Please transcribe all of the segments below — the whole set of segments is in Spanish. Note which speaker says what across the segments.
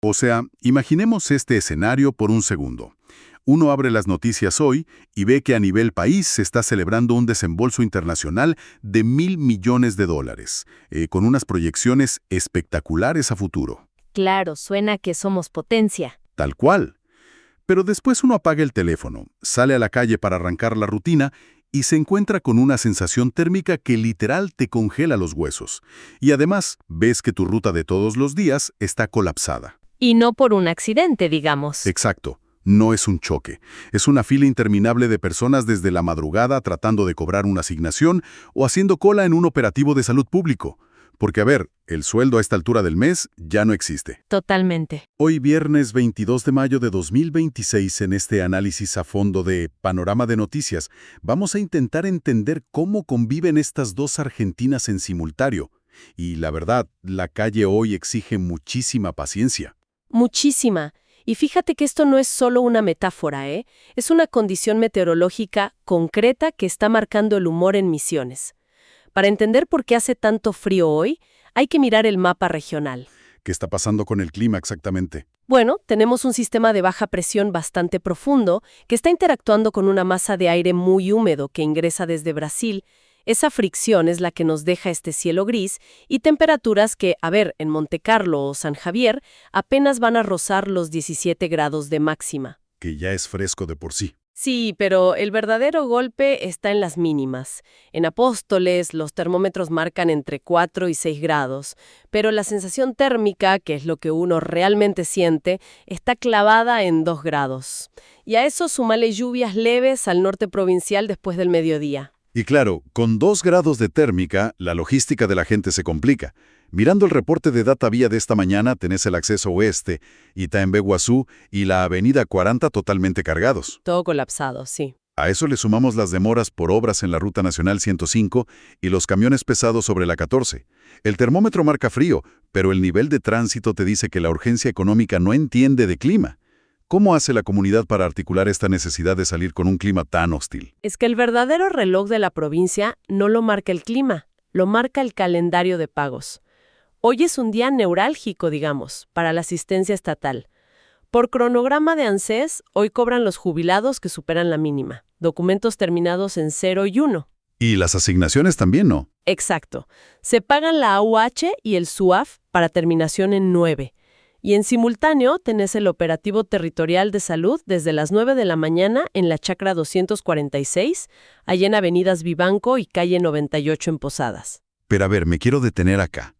Speaker 1: O sea, imaginemos este escenario por un segundo. Uno abre las noticias hoy y ve que a nivel país se está celebrando un desembolso internacional de $1.000 millones, con unas proyecciones espectaculares a futuro.
Speaker 2: Claro, suena que somos potencia.
Speaker 1: Tal cual. Pero después uno apaga el teléfono, sale a la calle para arrancar la rutina y se encuentra con una sensación térmica que literal te congela los huesos. Y además, ves que tu ruta de todos los días está colapsada.
Speaker 2: Y no por un accidente, digamos.
Speaker 1: Exacto. No es un choque. Es una fila interminable de personas desde la madrugada tratando de cobrar una asignación o haciendo cola en un operativo de salud público. Porque, a ver, el sueldo a esta altura del mes ya no existe.
Speaker 2: Totalmente.
Speaker 1: Hoy viernes 22 de mayo de 2026, en este análisis a fondo de Panorama de Noticias, vamos a intentar entender cómo conviven estas dos Argentinas en simultáneo. Y la verdad, la calle hoy exige muchísima paciencia.
Speaker 2: Muchísima. Y fíjate que esto no es solo una metáfora, ¿eh? Es una condición meteorológica concreta que está marcando el humor en Misiones. Para entender por qué hace tanto frío hoy, hay que mirar el mapa regional.
Speaker 1: ¿Qué está pasando con el clima exactamente?
Speaker 2: Bueno, tenemos un sistema de baja presión bastante profundo que está interactuando con una masa de aire muy húmedo que ingresa desde Brasil. Esa fricción es la que nos deja este cielo gris y temperaturas que, a ver, en Montecarlo o San Javier, apenas van a rozar los 17 grados de máxima.
Speaker 1: Que ya es fresco de por sí.
Speaker 2: Sí, pero el verdadero golpe está en las mínimas. En Apóstoles, los termómetros marcan entre 4 y 6 grados, pero la sensación térmica, que es lo que uno realmente siente, está clavada en 2 grados. Y a eso súmale lluvias leves al norte provincial después del mediodía.
Speaker 1: Y claro, con 2 grados de térmica, la logística de la gente se complica. Mirando el reporte de DataVía de esta mañana, tenés el acceso oeste, Itaembé-Guazú y la avenida 40 totalmente cargados.
Speaker 2: Todo colapsado, sí.
Speaker 1: A eso le sumamos las demoras por obras en la Ruta Nacional 105 y los camiones pesados sobre la 14. El termómetro marca frío, pero el nivel de tránsito te dice que la urgencia económica no entiende de clima. ¿Cómo hace la comunidad para articular esta necesidad de salir con un clima tan hostil?
Speaker 2: Es que el verdadero reloj de la provincia no lo marca el clima, lo marca el calendario de pagos. Hoy es un día neurálgico, digamos, para la asistencia estatal. Por cronograma de ANSES, hoy cobran los jubilados que superan la mínima, documentos terminados en 0 y 1.
Speaker 1: Y las asignaciones también, ¿no?
Speaker 2: Exacto. Se pagan la AUH y el SUAF para terminación en 9. Y en simultáneo tenés el operativo territorial de salud desde las 9 de la mañana en la Chacra 246, allá en Avenidas Vivanco y calle 98 en Posadas.
Speaker 1: Pero a ver, me quiero detener acá.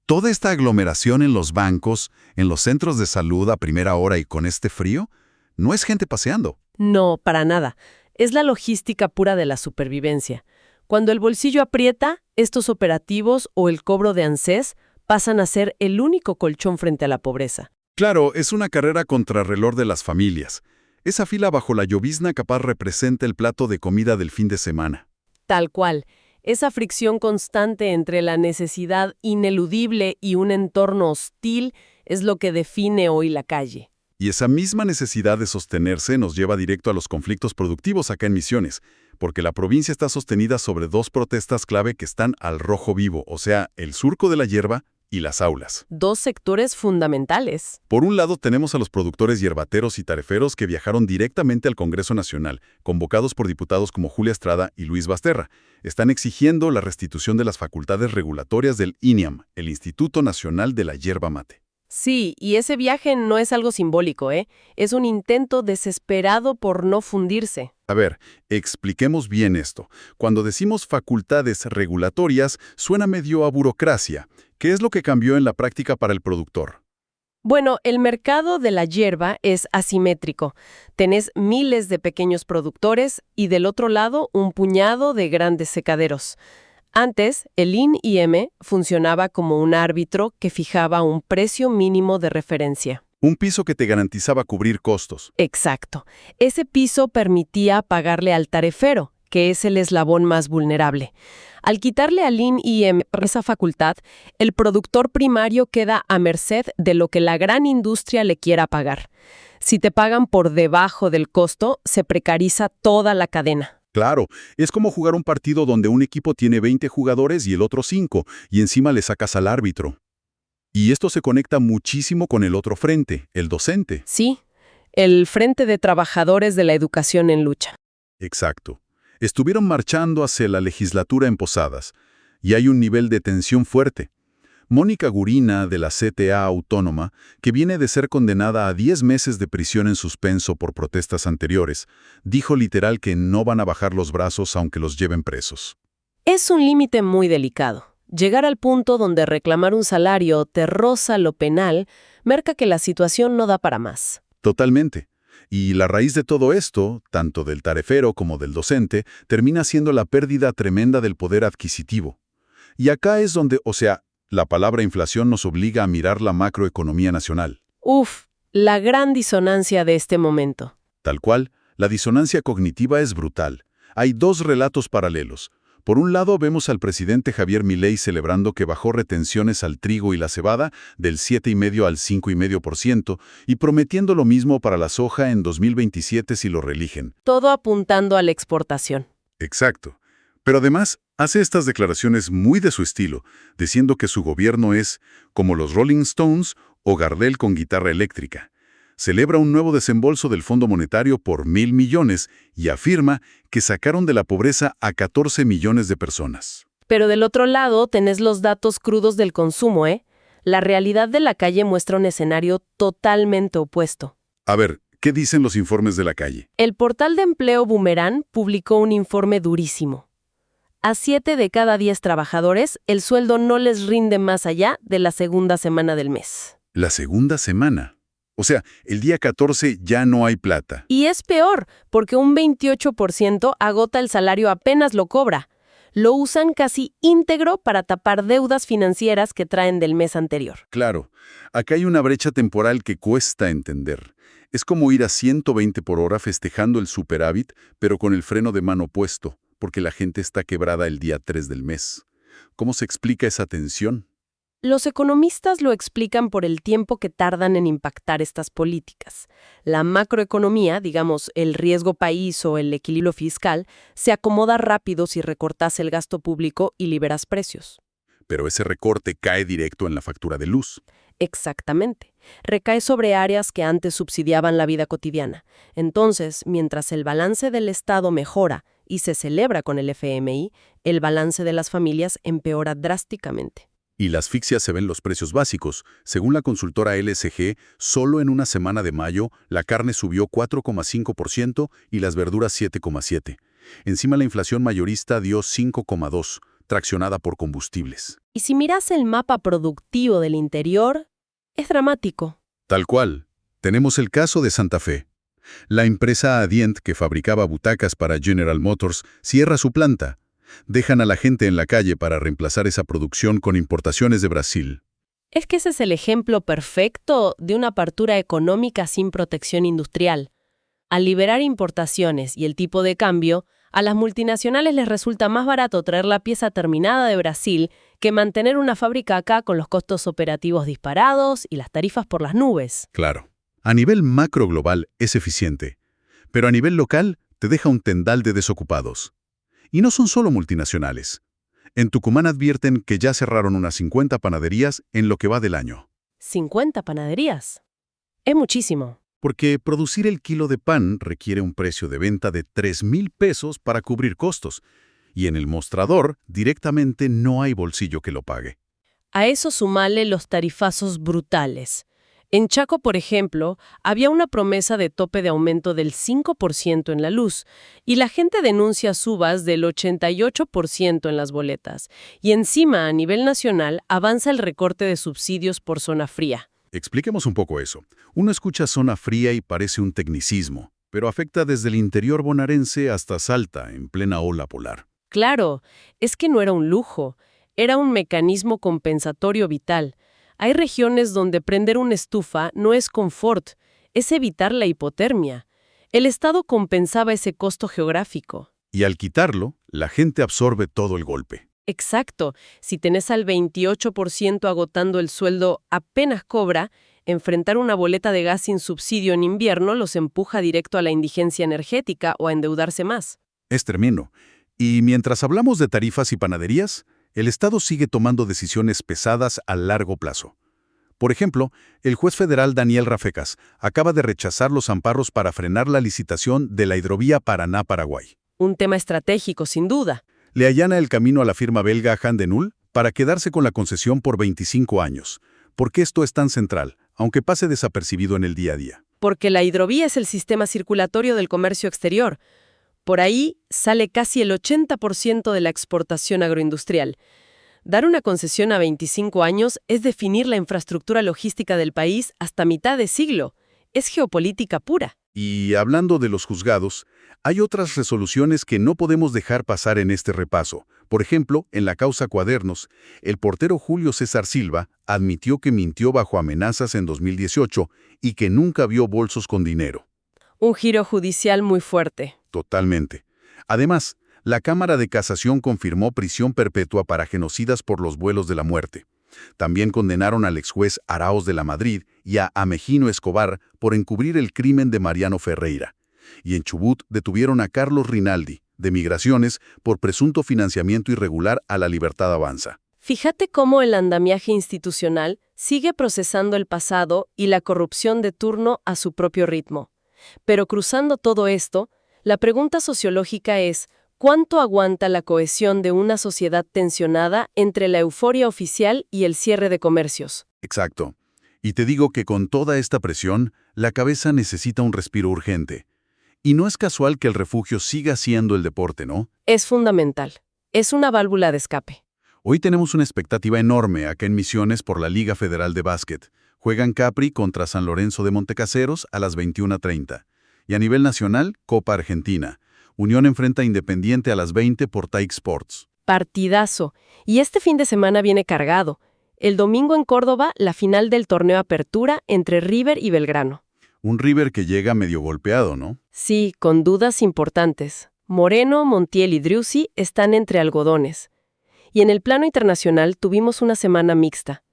Speaker 1: Toda esta aglomeración en los bancos, en los centros de salud a primera hora y con este frío, no es gente paseando.
Speaker 2: No, para nada. Es la logística pura de la supervivencia. Cuando el bolsillo aprieta, estos operativos o el cobro de ANSES pasan a ser el único colchón frente a la pobreza.
Speaker 1: Claro, es una carrera contrarreloj de las familias. Esa fila bajo la llovizna capaz representa el plato de comida del fin de semana.
Speaker 2: Tal cual. Esa fricción constante entre la necesidad ineludible y un entorno hostil es lo que define hoy la calle.
Speaker 1: Y esa misma necesidad de sostenerse nos lleva directo a los conflictos productivos acá en Misiones, porque la provincia está sostenida sobre dos protestas clave que están al rojo vivo, o sea, el surco de la hierba y las aulas.
Speaker 2: Dos sectores fundamentales.
Speaker 1: Por un lado tenemos a los productores hierbateros y tareferos que viajaron directamente al Congreso Nacional, convocados por diputados como Julia Estrada y Luis Basterra. Están exigiendo la restitución de las facultades regulatorias del INIAM, el Instituto Nacional de la Yerba Mate.
Speaker 2: Sí, y ese viaje no es algo simbólico, ¿eh? Es un intento desesperado por no fundirse.
Speaker 1: A ver, expliquemos bien esto. Cuando decimos facultades regulatorias, suena medio a burocracia. ¿Qué es lo que cambió en la práctica para el productor?
Speaker 2: Bueno, el mercado de la hierba es asimétrico. Tenés miles de pequeños productores y del otro lado un puñado de grandes secaderos. Antes, el INIM funcionaba como un árbitro que fijaba un precio mínimo de referencia.
Speaker 1: Un piso que te garantizaba cubrir costos.
Speaker 2: Exacto. Ese piso permitía pagarle al tarefero, que es el eslabón más vulnerable. Al quitarle al INIM esa facultad, el productor primario queda a merced de lo que la gran industria le quiera pagar. Si te pagan por debajo del costo, se precariza toda la cadena.
Speaker 1: Claro, es como jugar un partido donde un equipo tiene 20 jugadores y el otro 5, y encima le sacas al árbitro. Y esto se conecta muchísimo con el otro frente, el docente.
Speaker 2: Sí, el Frente de Trabajadores de la Educación en Lucha.
Speaker 1: Exacto. Estuvieron marchando hacia la legislatura en Posadas, y hay un nivel de tensión fuerte. Mónica Gurina, de la CTA Autónoma, que viene de ser condenada a 10 meses de prisión en suspenso por protestas anteriores, dijo literal que no van a bajar los brazos aunque los lleven presos.
Speaker 2: Es un límite muy delicado. Llegar al punto donde reclamar un salario te roza lo penal, marca que la situación no da para más.
Speaker 1: Totalmente. Y la raíz de todo esto, tanto del tarefero como del docente, termina siendo la pérdida tremenda del poder adquisitivo. Y acá es donde, la palabra inflación nos obliga a mirar la macroeconomía nacional.
Speaker 2: Uf, la gran disonancia de este momento.
Speaker 1: Tal cual, la disonancia cognitiva es brutal. Hay dos relatos paralelos. Por un lado, vemos al presidente Javier Milei celebrando que bajó retenciones al trigo y la cebada del 7,5% al 5,5% y prometiendo lo mismo para la soja en 2027 si lo reeligen.
Speaker 2: Todo apuntando a la exportación.
Speaker 1: Exacto. Pero además, hace estas declaraciones muy de su estilo, diciendo que su gobierno es como los Rolling Stones o Gardel con guitarra eléctrica. Celebra un nuevo desembolso del Fondo Monetario por 1,000 millones y afirma que sacaron de la pobreza a 14 millones de personas.
Speaker 2: Pero del otro lado tenés los datos crudos del consumo, ¿eh? La realidad de la calle muestra un escenario totalmente opuesto.
Speaker 1: A ver, ¿qué dicen los informes de la calle?
Speaker 2: El portal de empleo Boomerang publicó un informe durísimo. A 7 de cada 10 trabajadores, el sueldo no les rinde más allá de la segunda semana del mes.
Speaker 1: La segunda semana. O sea, el día 14 ya no hay plata.
Speaker 2: Y es peor, porque un 28% agota el salario apenas lo cobra. Lo usan casi íntegro para tapar deudas financieras que traen del mes anterior.
Speaker 1: Claro, acá hay una brecha temporal que cuesta entender. Es como ir a 120 por hora festejando el superávit, pero con el freno de mano puesto, porque la gente está quebrada el día 3 del mes. ¿Cómo se explica esa tensión?
Speaker 2: Los economistas lo explican por el tiempo que tardan en impactar estas políticas. La macroeconomía, digamos, el riesgo país o el equilibrio fiscal, se acomoda rápido si recortas el gasto público y liberas precios.
Speaker 1: Pero ese recorte cae directo en la factura de luz.
Speaker 2: Exactamente. Recae sobre áreas que antes subsidiaban la vida cotidiana. Entonces, mientras el balance del Estado mejora y se celebra con el FMI, el balance de las familias empeora drásticamente.
Speaker 1: Y la asfixia se ve en los precios básicos. Según la consultora LSG, solo en una semana de mayo, la carne subió 4,5% y las verduras 7,7%. Encima la inflación mayorista dio 5,2%, traccionada por combustibles.
Speaker 2: Y si miras el mapa productivo del interior, es dramático.
Speaker 1: Tal cual. Tenemos el caso de Santa Fe. La empresa Adient, que fabricaba butacas para General Motors, cierra su planta. Dejan a la gente en la calle para reemplazar esa producción con importaciones de Brasil.
Speaker 2: Es que ese es el ejemplo perfecto de una apertura económica sin protección industrial. Al liberar importaciones y el tipo de cambio, a las multinacionales les resulta más barato traer la pieza terminada de Brasil que mantener una fábrica acá con los costos operativos disparados y las tarifas por las nubes.
Speaker 1: Claro. A nivel macro global es eficiente, pero a nivel local te deja un tendal de desocupados. Y no son solo multinacionales. En Tucumán advierten que ya cerraron unas 50 panaderías en lo que va del año.
Speaker 2: ¿50 panaderías? Es muchísimo.
Speaker 1: Porque producir el kilo de pan requiere un precio de venta de 3,000 pesos para cubrir costos. Y en el mostrador, directamente no hay bolsillo que lo pague.
Speaker 2: A eso sumale los tarifazos brutales. En Chaco, por ejemplo, había una promesa de tope de aumento del 5% en la luz, y la gente denuncia subas del 88% en las boletas. Y encima, a nivel nacional, avanza el recorte de subsidios por zona fría.
Speaker 1: Expliquemos un poco eso. Uno escucha zona fría y parece un tecnicismo, pero afecta desde el interior bonaerense hasta Salta, en plena ola polar.
Speaker 2: Claro, es que no era un lujo, era un mecanismo compensatorio vital. Hay regiones donde prender una estufa no es confort, es evitar la hipotermia. El Estado compensaba ese costo geográfico.
Speaker 1: Y al quitarlo, la gente absorbe todo el golpe.
Speaker 2: Exacto. Si tenés al 28% agotando el sueldo apenas cobra, enfrentar una boleta de gas sin subsidio en invierno los empuja directo a la indigencia energética o a endeudarse más.
Speaker 1: Es tremendo. Y mientras hablamos de tarifas y panaderías, el Estado sigue tomando decisiones pesadas a largo plazo. Por ejemplo, el juez federal Daniel Rafecas acaba de rechazar los amparos para frenar la licitación de la hidrovía Paraná-Paraguay.
Speaker 2: Un tema estratégico, sin duda.
Speaker 1: Le allana el camino a la firma belga Handenul para quedarse con la concesión por 25 años. ¿Por qué esto es tan central, aunque pase desapercibido en el día a día?
Speaker 2: Porque la hidrovía es el sistema circulatorio del comercio exterior. Por ahí sale casi el 80% de la exportación agroindustrial. Dar una concesión a 25 años es definir la infraestructura logística del país hasta mitad de siglo. Es geopolítica pura.
Speaker 1: Y hablando de los juzgados, hay otras resoluciones que no podemos dejar pasar en este repaso. Por ejemplo, en la causa Cuadernos, el portero Julio César Silva admitió que mintió bajo amenazas en 2018 y que nunca vio bolsos con dinero.
Speaker 2: Un giro judicial muy fuerte.
Speaker 1: Totalmente. Además, la Cámara de Casación confirmó prisión perpetua para genocidas por los vuelos de la muerte. También condenaron al exjuez Araoz de la Madrid y a Amejino Escobar por encubrir el crimen de Mariano Ferreira. Y en Chubut detuvieron a Carlos Rinaldi, de Migraciones, por presunto financiamiento irregular a La Libertad Avanza.
Speaker 2: Fíjate cómo el andamiaje institucional sigue procesando el pasado y la corrupción de turno a su propio ritmo. Pero cruzando todo esto, la pregunta sociológica es: ¿cuánto aguanta la cohesión de una sociedad tensionada entre la euforia oficial y el cierre de comercios?
Speaker 1: Exacto. Y te digo que con toda esta presión, la cabeza necesita un respiro urgente. Y no es casual que el refugio siga siendo el deporte, ¿no?
Speaker 2: Es fundamental. Es una válvula de escape.
Speaker 1: Hoy tenemos una expectativa enorme acá en Misiones por la Liga Federal de Básquet. Juegan Capri contra San Lorenzo de Montecaseros a las 21:30. Y a nivel nacional, Copa Argentina. Unión enfrenta a Independiente a las 20 por Taik Sports.
Speaker 2: Partidazo. Y este fin de semana viene cargado. El domingo en Córdoba, la final del torneo Apertura entre River y Belgrano.
Speaker 1: Un River que llega medio golpeado, ¿no?
Speaker 2: Sí, con dudas importantes. Moreno, Montiel y Driussi están entre algodones. Y en el plano internacional tuvimos una semana mixta.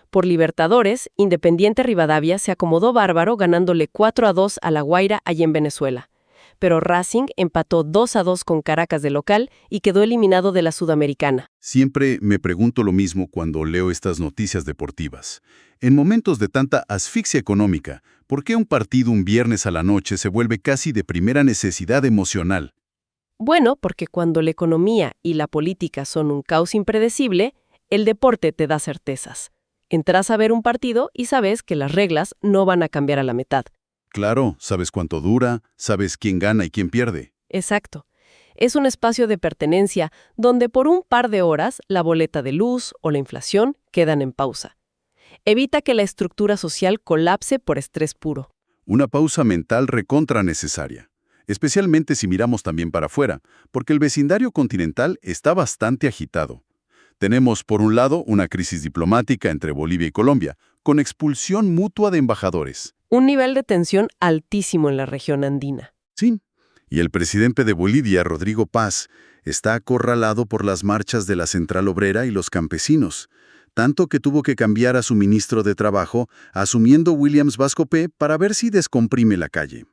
Speaker 2: Por Libertadores, Independiente Rivadavia se acomodó bárbaro ganándole 4-2 a La Guaira allí en Venezuela. Pero Racing empató 2-2 con Caracas de local y quedó eliminado de la Sudamericana.
Speaker 1: Siempre me pregunto lo mismo cuando leo estas noticias deportivas. En momentos de tanta asfixia económica, ¿por qué un partido un viernes a la noche se vuelve casi de primera necesidad emocional?
Speaker 2: Bueno, porque cuando la economía y la política son un caos impredecible, el deporte te da certezas. Entras a ver un partido y sabes que las reglas no van a cambiar a la mitad.
Speaker 1: Claro, sabes cuánto dura, sabes quién gana y quién pierde.
Speaker 2: Exacto. Es un espacio de pertenencia donde por un par de horas la boleta de luz o la inflación quedan en pausa. Evita que la estructura social colapse por estrés puro.
Speaker 1: Una pausa mental recontra necesaria. Especialmente si miramos también para afuera, porque el vecindario continental está bastante agitado. Tenemos, por un lado, una crisis diplomática entre Bolivia y Colombia, con expulsión mutua de embajadores.
Speaker 2: Un nivel de tensión altísimo en la región andina.
Speaker 1: Sí. Y el presidente de Bolivia, Rodrigo Paz, está acorralado por las marchas de la Central Obrera y los campesinos, tanto que tuvo que cambiar a su ministro de Trabajo, asumiendo Williams Vascopé para ver si descomprime la calle.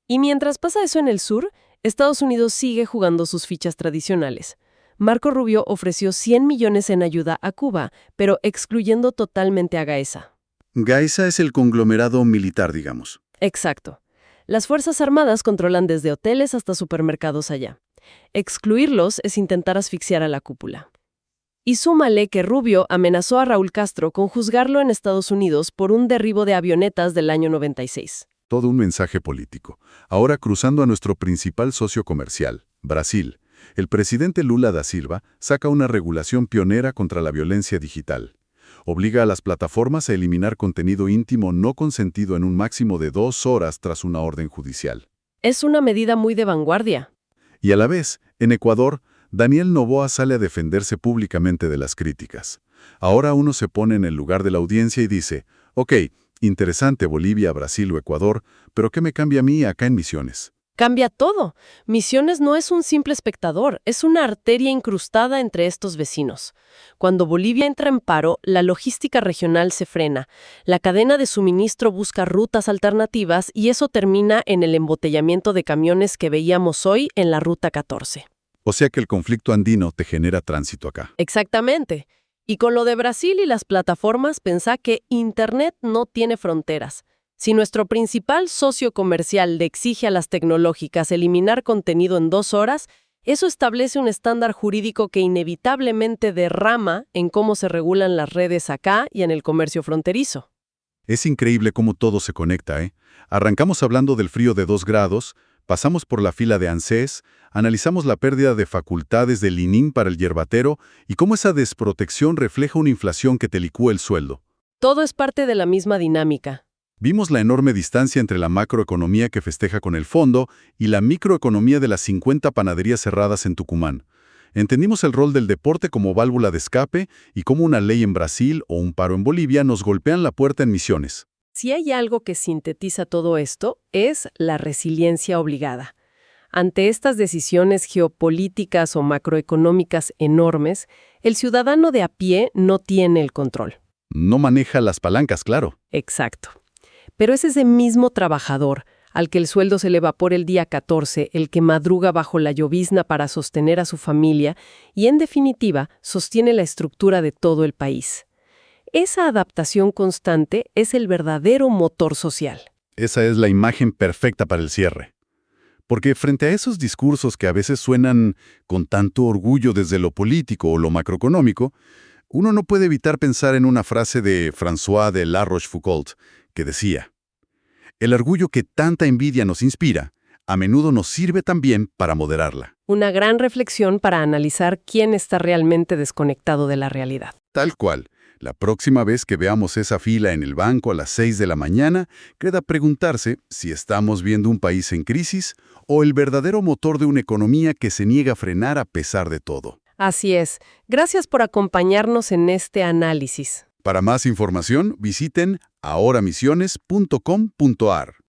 Speaker 2: Y mientras pasa eso en el sur, Estados Unidos sigue jugando sus fichas tradicionales. Marco Rubio ofreció 100 millones en ayuda a Cuba, pero excluyendo totalmente a Gaesa.
Speaker 1: Gaesa es el conglomerado militar, digamos.
Speaker 2: Exacto. Las Fuerzas Armadas controlan desde hoteles hasta supermercados allá. Excluirlos es intentar asfixiar a la cúpula. Y súmale que Rubio amenazó a Raúl Castro con juzgarlo en Estados Unidos por un derribo de avionetas del año 96.
Speaker 1: Todo un mensaje político. Ahora cruzando a nuestro principal socio comercial, Brasil. El presidente Lula da Silva saca una regulación pionera contra la violencia digital. Obliga a las plataformas a eliminar contenido íntimo no consentido en un máximo de 2 horas tras una orden judicial.
Speaker 2: Es una medida muy de vanguardia.
Speaker 1: Y a la vez, en Ecuador, Daniel Noboa sale a defenderse públicamente de las críticas. Ahora uno se pone en el lugar de la audiencia y dice, ok, interesante Bolivia, Brasil o Ecuador, pero ¿qué me cambia a mí acá en Misiones?
Speaker 2: Cambia todo. Misiones no es un simple espectador, es una arteria incrustada entre estos vecinos. Cuando Bolivia entra en paro, la logística regional se frena. La cadena de suministro busca rutas alternativas y eso termina en el embotellamiento de camiones que veíamos hoy en la Ruta 14.
Speaker 1: O sea que el conflicto andino te genera tránsito acá.
Speaker 2: Exactamente. Y con lo de Brasil y las plataformas, pensá que Internet no tiene fronteras. Si nuestro principal socio comercial le exige a las tecnológicas eliminar contenido en 2 horas, eso establece un estándar jurídico que inevitablemente derrama en cómo se regulan las redes acá y en el comercio fronterizo.
Speaker 1: Es increíble cómo todo se conecta, ¿eh? Arrancamos hablando del frío de 2 grados, pasamos por la fila de ANSES, analizamos la pérdida de facultades del ININ para el yerbatero y cómo esa desprotección refleja una inflación que te licúa el sueldo.
Speaker 2: Todo es parte de la misma dinámica.
Speaker 1: Vimos la enorme distancia entre la macroeconomía que festeja con el fondo y la microeconomía de las 50 panaderías cerradas en Tucumán. Entendimos el rol del deporte como válvula de escape y cómo una ley en Brasil o un paro en Bolivia nos golpean la puerta en Misiones.
Speaker 2: Si hay algo que sintetiza todo esto, es la resiliencia obligada. Ante estas decisiones geopolíticas o macroeconómicas enormes, el ciudadano de a pie no tiene el control.
Speaker 1: No maneja las palancas, claro.
Speaker 2: Exacto. Pero es ese mismo trabajador, al que el sueldo se le evapora el día 14, el que madruga bajo la llovizna para sostener a su familia y, en definitiva, sostiene la estructura de todo el país. Esa adaptación constante es el verdadero motor social.
Speaker 1: Esa es la imagen perfecta para el cierre. Porque frente a esos discursos que a veces suenan con tanto orgullo desde lo político o lo macroeconómico, uno no puede evitar pensar en una frase de François de La Rochefoucauld, que decía: el orgullo que tanta envidia nos inspira, a menudo nos sirve también para moderarla.
Speaker 2: Una gran reflexión para analizar quién está realmente desconectado de la realidad.
Speaker 1: Tal cual. La próxima vez que veamos esa fila en el banco a las 6 de la mañana, queda preguntarse si estamos viendo un país en crisis o el verdadero motor de una economía que se niega a frenar a pesar de todo.
Speaker 2: Así es. Gracias por acompañarnos en este análisis.
Speaker 1: Para más información, visiten ahoramisiones.com.ar.